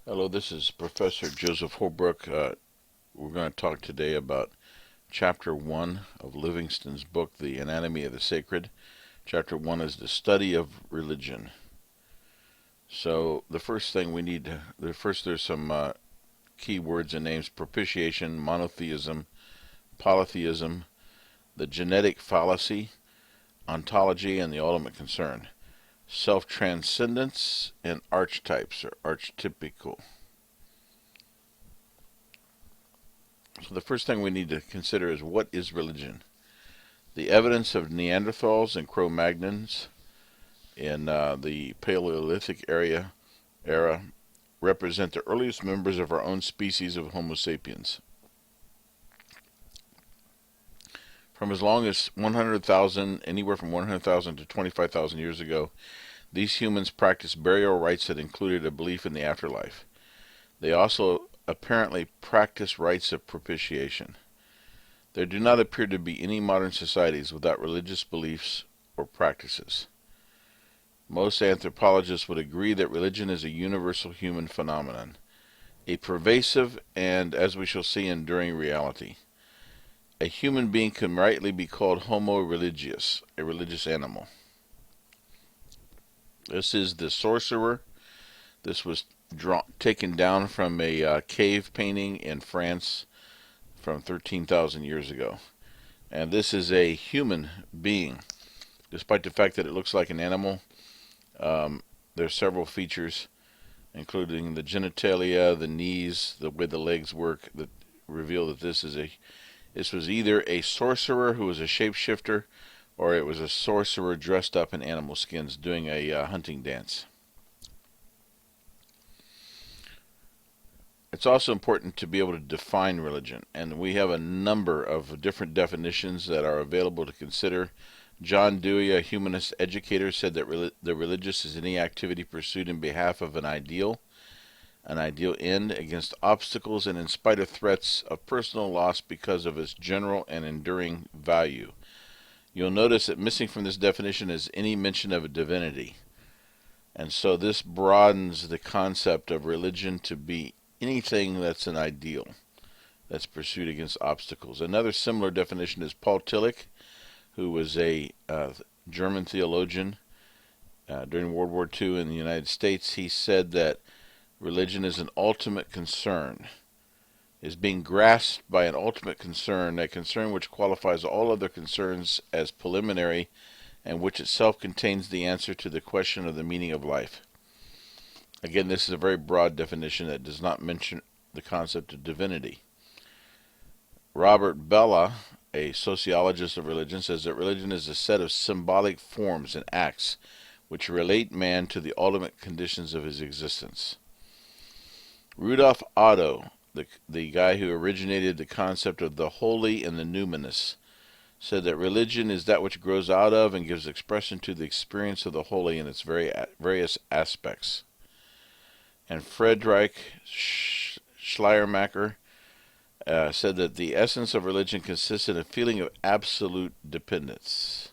Hello, this is Professor Joseph Holbrook. We're going to talk today about Chapter 1 of Livingston's book, The Anatomy of the Sacred. Chapter 1 is the study of religion. So the first thing we need to, there's some key words and names: propitiation, monotheism, polytheism, the genetic fallacy, ontology, and the ultimate concern, self-transcendence, and archetypes or archetypical. So the first thing we need to consider is, what is religion? The evidence of Neanderthals and Cro-Magnons in the Paleolithic era represent the earliest members of our own species of Homo sapiens. From as long as 100,000, anywhere from 100,000 to 25,000 years ago, these humans practiced burial rites that included a belief in the afterlife. They also apparently practice rites of propitiation. There do not appear to be any modern societies without religious beliefs or practices. Most anthropologists would agree that religion is a universal human phenomenon, a pervasive and, as we shall see, enduring reality. A human being can rightly be called Homo religiousus, a religious animal. This is the sorcerer. This was taken down from a cave painting in France from 13,000 years ago. And this is a human being. Despite the fact that it looks like an animal, there are several features, including the genitalia, the knees, the way the legs work, that reveal that this was either a sorcerer who was a shapeshifter, or it was a sorcerer dressed up in animal skins doing a hunting dance. It's also important to be able to define religion, and we have a number of different definitions that are available to consider. John Dewey, a humanist educator, said that the religious is any activity pursued in behalf of an ideal end, against obstacles and in spite of threats of personal loss because of its general and enduring value. You'll notice that missing from this definition is any mention of a divinity. And so this broadens the concept of religion to be anything that's an ideal that's pursued against obstacles. Another similar definition is Paul Tillich, who was a German theologian during World War II in the United States. He said that religion is an ultimate concern, is being grasped by an ultimate concern, a concern which qualifies all other concerns as preliminary and which itself contains the answer to the question of the meaning of life. Again, this is a very broad definition that does not mention the concept of divinity. Robert Bellah, a sociologist of religion, says that religion is a set of symbolic forms and acts which relate man to the ultimate conditions of his existence. Rudolf Otto, the guy who originated the concept of the holy and the numinous, said that religion is that which grows out of and gives expression to the experience of the holy in its various aspects. And Friedrich Schleiermacher said that the essence of religion consists in a feeling of absolute dependence.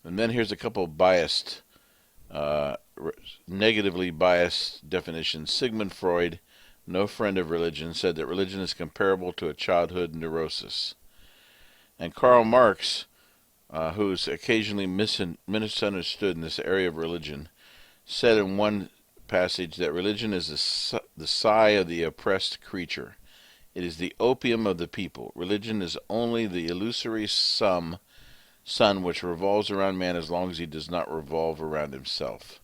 And then here's a couple of biased, negatively biased definitions. Sigmund Freud, no friend of religion, said that religion is comparable to a childhood neurosis. And Karl Marx, who's occasionally misunderstood in this area of religion, said in one passage that religion is the sigh of the oppressed creature. It is the opium of the people. Religion is only the illusory sun which revolves around man as long as he does not revolve around himself.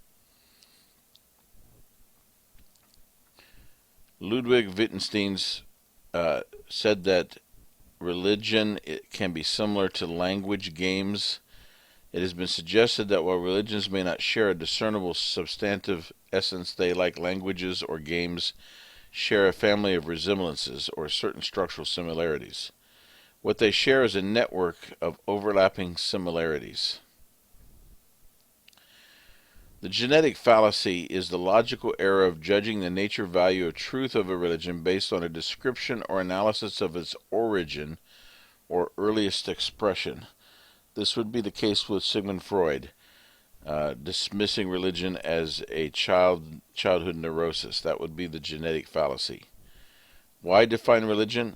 Ludwig Wittgenstein said that religion can be similar to language games. It has been suggested that while religions may not share a discernible substantive essence, they, like languages or games, share a family of resemblances or certain structural similarities. What they share is a network of overlapping similarities. The genetic fallacy is the logical error of judging the nature, value, or truth of a religion based on a description or analysis of its origin or earliest expression. This would be the case with Sigmund Freud. dismissing religion as a childhood neurosis. That would be the genetic fallacy. Why define religion?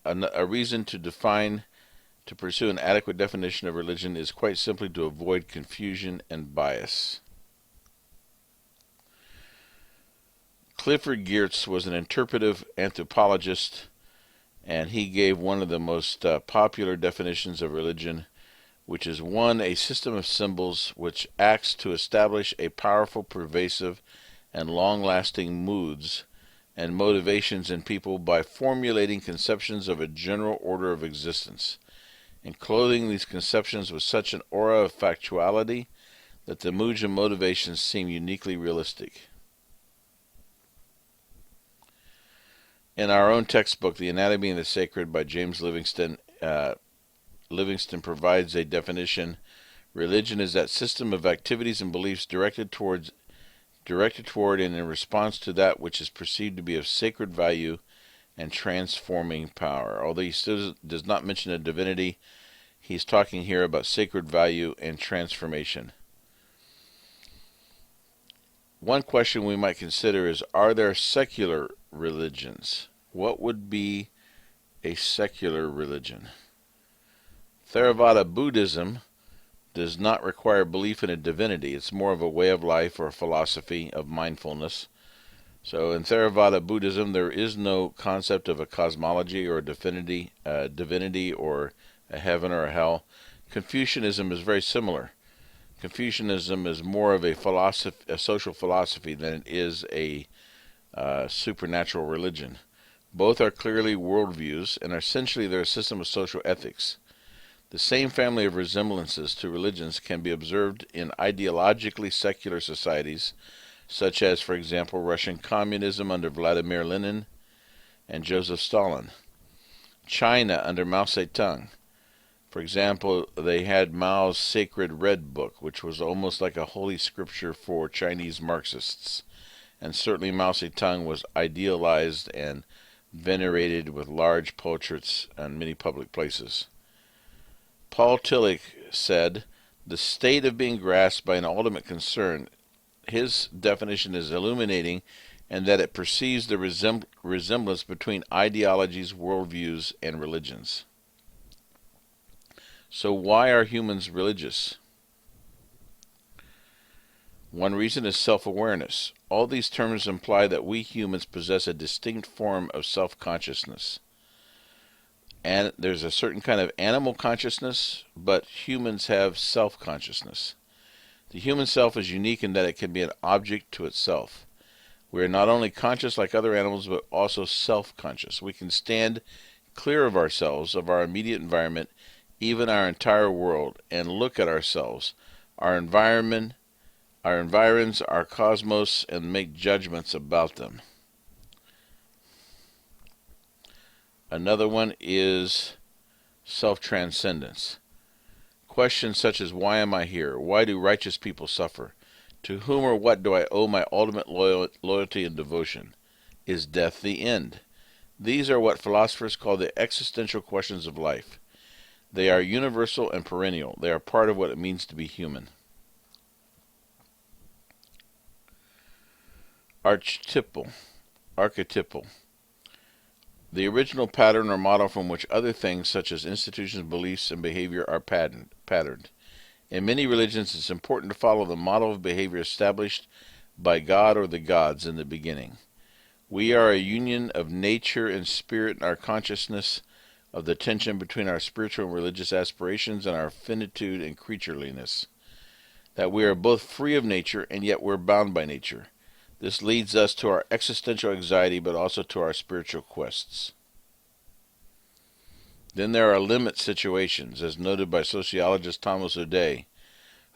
A reason to pursue an adequate definition of religion is quite simply to avoid confusion and bias. Clifford Geertz was an interpretive anthropologist, and he gave one of the most popular definitions of religion, which is one, a system of symbols which acts to establish a powerful, pervasive, and long-lasting moods and motivations in people by formulating conceptions of a general order of existence, and clothing these conceptions with such an aura of factuality that the moods and motivations seem uniquely realistic. In our own textbook, The Anatomy of the Sacred by James Livingston, Livingston provides a definition. Religion is that system of activities and beliefs directed toward and in response to that which is perceived to be of sacred value and transforming power. Although he still does not mention a divinity, he's talking here about sacred value and transformation. One question we might consider is, are there secular religions? What would be a secular religion? Theravada Buddhism does not require belief in a divinity. It's more of a way of life or a philosophy of mindfulness. So in Theravada Buddhism, there is no concept of a cosmology or a divinity or a heaven or a hell. Confucianism is very similar. Confucianism is more of a social philosophy than it is a supernatural religion. Both are clearly worldviews, and essentially they're a system of social ethics. The same family of resemblances to religions can be observed in ideologically secular societies, such as, for example, Russian communism under Vladimir Lenin and Joseph Stalin, China under Mao Zedong. For example, they had Mao's sacred Red Book, which was almost like a holy scripture for Chinese Marxists. And certainly Mao Zedong was idealized and venerated with large portraits in many public places. Paul Tillich said, the state of being grasped by an ultimate concern. His definition is illuminating in that it perceives the resemblance between ideologies, worldviews, and religions. So why are humans religious? One reason is self-awareness. All these terms imply that we humans possess a distinct form of self-consciousness. And there's a certain kind of animal consciousness, but humans have self-consciousness. The human self is unique in that it can be an object to itself. We are not only conscious like other animals, but also self-conscious. We can stand clear of ourselves, of our immediate environment, even our entire world, and look at ourselves, our environment, our environs, our cosmos, and make judgments about them. Another one is self-transcendence. Questions such as, why am I here? Why do righteous people suffer? To whom or what do I owe my ultimate loyalty and devotion? Is death the end? These are what philosophers call the existential questions of life. They are universal and perennial. They are part of what it means to be human. Archetypal. The original pattern or model from which other things such as institutions, beliefs, and behavior are patterned. In many religions, it's important to follow the model of behavior established by God or the gods in the beginning. We are a union of nature and spirit in our consciousness of the tension between our spiritual and religious aspirations and our finitude and creatureliness. That we are both free of nature and yet we're bound by nature. This leads us to our existential anxiety, but also to our spiritual quests. Then there are limit situations, as noted by sociologist Thomas O'Day,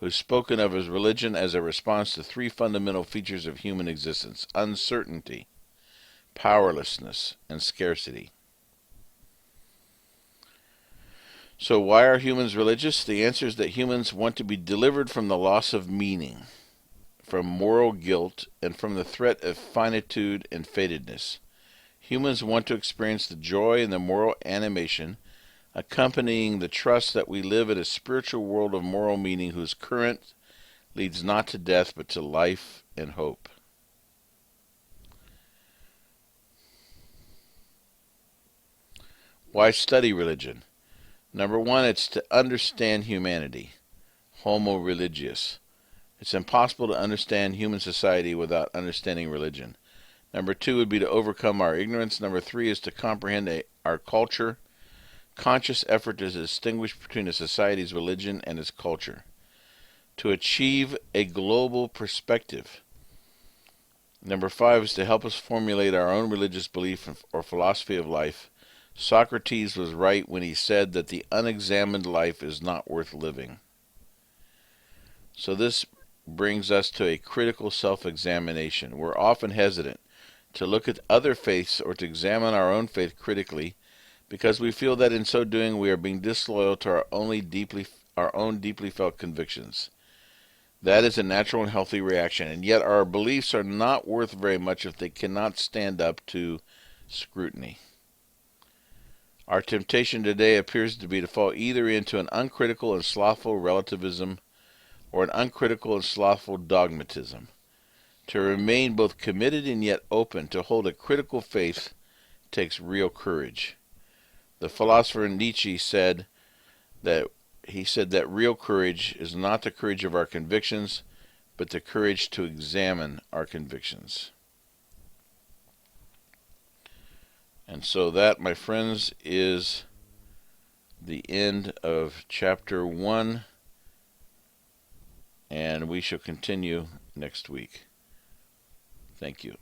who's spoken of his religion as a response to three fundamental features of human existence: uncertainty, powerlessness, and scarcity. So why are humans religious? The answer is that humans want to be delivered from the loss of meaning, from moral guilt, and from the threat of finitude and fatedness. Humans want to experience the joy and the moral animation accompanying the trust that we live in a spiritual world of moral meaning whose current leads not to death but to life and hope. Why study religion? Number one, it's to understand humanity. Homo religiousus. It's impossible to understand human society without understanding religion. Number two would be to overcome our ignorance. Number three is to comprehend our culture. Conscious effort to distinguish between a society's religion and its culture. To achieve a global perspective. Number five is to help us formulate our own religious belief or philosophy of life. Socrates was right when he said that the unexamined life is not worth living. So this brings us to a critical self-examination. We're often hesitant to look at other faiths or to examine our own faith critically because we feel that in so doing we are being disloyal to our own deeply felt convictions. That is a natural and healthy reaction, and yet our beliefs are not worth very much if they cannot stand up to scrutiny. Our temptation today appears to be to fall either into an uncritical and slothful relativism or an uncritical and slothful dogmatism. To remain both committed and yet open to hold a critical faith takes real courage. The philosopher Nietzsche said that real courage is not the courage of our convictions, but the courage to examine our convictions. And so that, my friends, is the end of chapter 1, and we shall continue next week. Thank you.